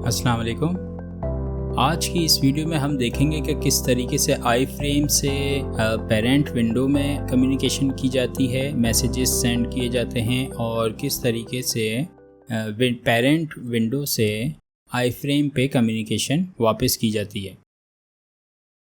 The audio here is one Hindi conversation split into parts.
अस्सलाम वालेकुम। आज की इस वीडियो में हम देखेंगे कि किस तरीके से आई फ्रेम से पेरेंट विंडो में कम्युनिकेशन की जाती है, मैसेजेस सेंड किए जाते हैं और किस तरीके से पेरेंट विंडो से आई फ्रेम पे कम्युनिकेशन वापस की जाती है।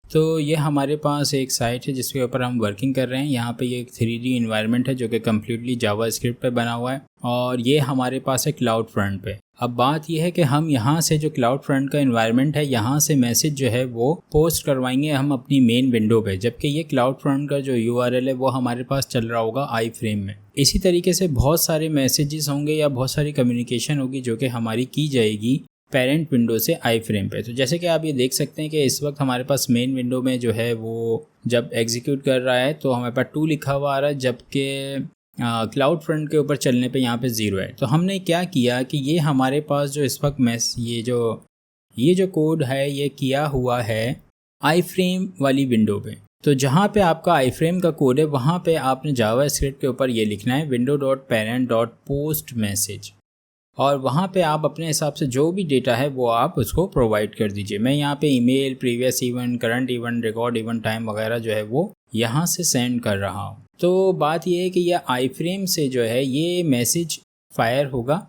तो ये हमारे पास एक साइट है जिसके ऊपर हम वर्किंग कर रहे हैं। यहाँ पे ये एक 3D इन्वायरमेंट है जो कि कम्प्लीटली जावास्क्रिप्ट पे बना हुआ है और ये हमारे पास है क्लाउड फ्रंट पे। अब बात ये है कि हम यहाँ से जो क्लाउड फ्रंट का इन्वायरमेंट है यहाँ से मैसेज जो है वो पोस्ट करवाएंगे हम अपनी मेन विंडो पे, जबकि ये क्लाउड फ्रंट का जो URL है वो हमारे पास चल रहा होगा आई फ्रेम में। इसी तरीके से बहुत सारे मैसेजेस होंगे या बहुत सारी कम्युनिकेशन होगी जो कि हमारी की जाएगी पेरेंट विंडो से आई फ्रेम पे। तो जैसे कि आप ये देख सकते हैं कि इस वक्त हमारे पास मेन विंडो में जो है वो जब एग्जीक्यूट कर रहा है तो हमारे पास 2 लिखा हुआ आ रहा है, जबकि क्लाउड फ्रंट के ऊपर चलने पे यहाँ पे 0 है। तो हमने क्या किया कि ये हमारे पास जो इस वक्त ये जो कोड है ये किया हुआ है आई फ्रेम वाली विंडो पे। तो जहाँ पे आपका आई फ्रेम का कोड है वहाँ पे आपने जावास्क्रिप्ट के ऊपर ये लिखना है window.parent.postMessage और वहाँ पे आप अपने हिसाब से जो भी डेटा है वो आप उसको प्रोवाइड कर दीजिए। मैं यहाँ पे email, previous event, current event, record event time वगैरह जो है वो यहाँ से सेंड कर रहा हूँ। तो बात ये है कि यह आई फ्रेम से जो है ये मैसेज फायर होगा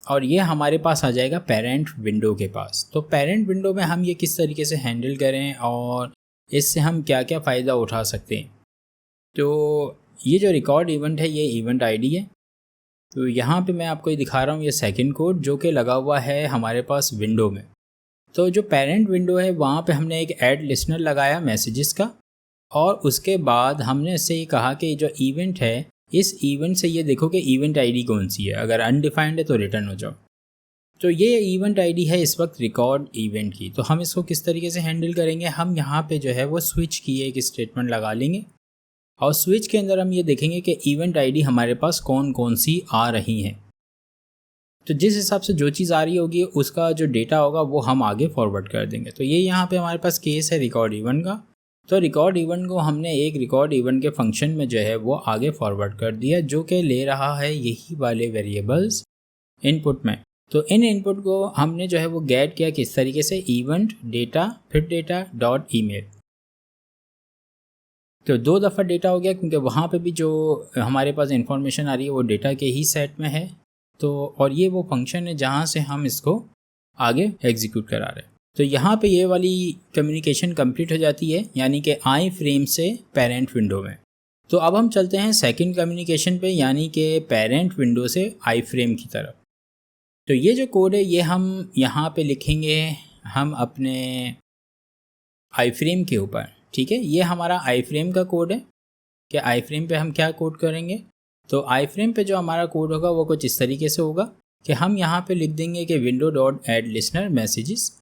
और ये हमारे पास आ जाएगा पेरेंट विंडो के पास। तो पेरेंट विंडो में हम ये किस तरीके से हैंडल करें और इससे हम क्या क्या फ़ायदा उठा सकते हैं। तो ये जो रिकॉर्ड इवेंट है ये इवेंट आईडी है। तो यहाँ पे मैं आपको ये दिखा रहा हूँ ये सेकंड कोड जो कि लगा हुआ है हमारे पास विंडो में। तो जो पेरेंट विंडो है वहाँ पे हमने एक ऐड लिसनर लगाया मैसेजेस का और उसके बाद हमने इससे ये कहा कि जो इवेंट है इस इवेंट से ये देखो कि इवेंट आईडी कौन सी है, अगर अनडिफाइंड है तो रिटर्न हो जाओ। तो ये इवेंट आईडी है इस वक्त रिकॉर्ड इवेंट की। तो हम इसको किस तरीके से हैंडल करेंगे, हम यहाँ पे जो है वो स्विच की एक स्टेटमेंट लगा लेंगे और स्विच के अंदर हम ये देखेंगे कि इवेंट आईडी हमारे पास कौन कौन सी आ रही हैं। तो जिस हिसाब से जो चीज़ आ रही होगी उसका जो डेटा होगा वो हम आगे फॉरवर्ड कर देंगे। तो ये यहाँ पे हमारे पास केस है रिकॉर्ड इवेंट का। तो रिकॉर्ड इवेंट को हमने एक रिकॉर्ड इवेंट के फंक्शन में जो है वो आगे फॉरवर्ड कर दिया जो कि ले रहा है यही वाले वेरिएबल्स इनपुट में। तो इन इनपुट को हमने जो है वो गेट किया किस तरीके से, इवेंट डेटा फिर डेटा डॉट ईमेल। तो 2 दफ़ा डेटा हो गया क्योंकि वहाँ पे भी जो हमारे पास इंफॉर्मेशन आ रही है वो डेटा के ही सेट में है। तो और ये वो फंक्शन है जहाँ से हम इसको आगे एग्जीक्यूट करा रहे हैं। तो यहाँ पे ये वाली कम्युनिकेशन कंप्लीट हो जाती है यानी कि आई फ्रेम से पेरेंट विंडो में। तो अब हम चलते हैं सेकंड कम्युनिकेशन पे यानी कि पेरेंट विंडो से आई फ्रेम की तरफ। तो ये जो कोड है ये हम यहाँ पे लिखेंगे हम अपने आई फ्रेम के ऊपर, ठीक है। ये हमारा आई फ्रेम का कोड है कि आई फ्रेम पे हम क्या कोड करेंगे। तो आई फ्रेम पे जो हमारा कोड होगा वो कुछ इस तरीके से होगा कि हम यहाँ पे लिख देंगे कि window dot add listener messages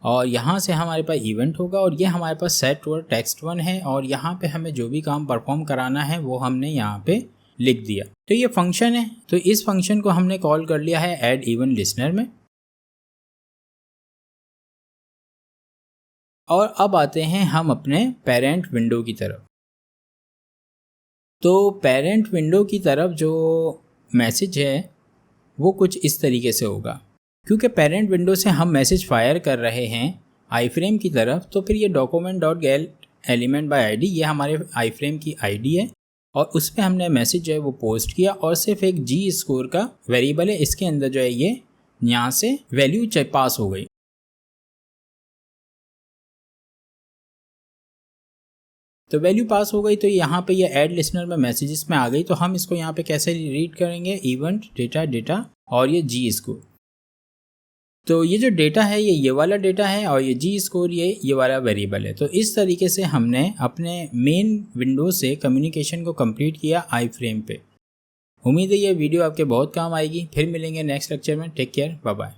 और यहाँ से हमारे पास इवेंट होगा और ये हमारे पास सेट वर्ड टेक्स्ट 1 है और यहाँ पे हमें जो भी काम परफॉर्म कराना है वो हमने यहाँ पे लिख दिया। तो ये फंक्शन है, तो इस फंक्शन को हमने कॉल कर लिया है एड इवन लिसनर में। और अब आते हैं हम अपने पेरेंट विंडो की तरफ। तो पेरेंट विंडो की तरफ जो मैसेज है वो कुछ इस तरीके से होगा। क्योंकि पेरेंट विंडो से हम मैसेज फायर कर रहे हैं आई फ्रेम की तरफ, तो फिर ये document dot gate element by ID ये हमारे आई फ्रेम की आईडी है और उस पर हमने मैसेज जो है वो पोस्ट किया और सिर्फ एक जी स्कोर का वेरिएबल है, इसके अंदर जो है ये यहाँ से वैल्यू पास हो गई। तो वैल्यू पास हो गई तो यहाँ पे ये ऐड लिसनर में मैसेजेस में आ गई। तो हम इसको यहाँ पे कैसे रीड करेंगे, इवेंट डेटा डेटा और ये जी स्कोर। तो ये जो डेटा है ये वाला डेटा है और ये जी स्कोर ये वाला वेरिएबल है। तो इस तरीके से हमने अपने मेन विंडो से कम्युनिकेशन को कंप्लीट किया आई फ्रेम पे। उम्मीद है ये वीडियो आपके बहुत काम आएगी। फिर मिलेंगे नेक्स्ट लेक्चर में। Take care, bye bye.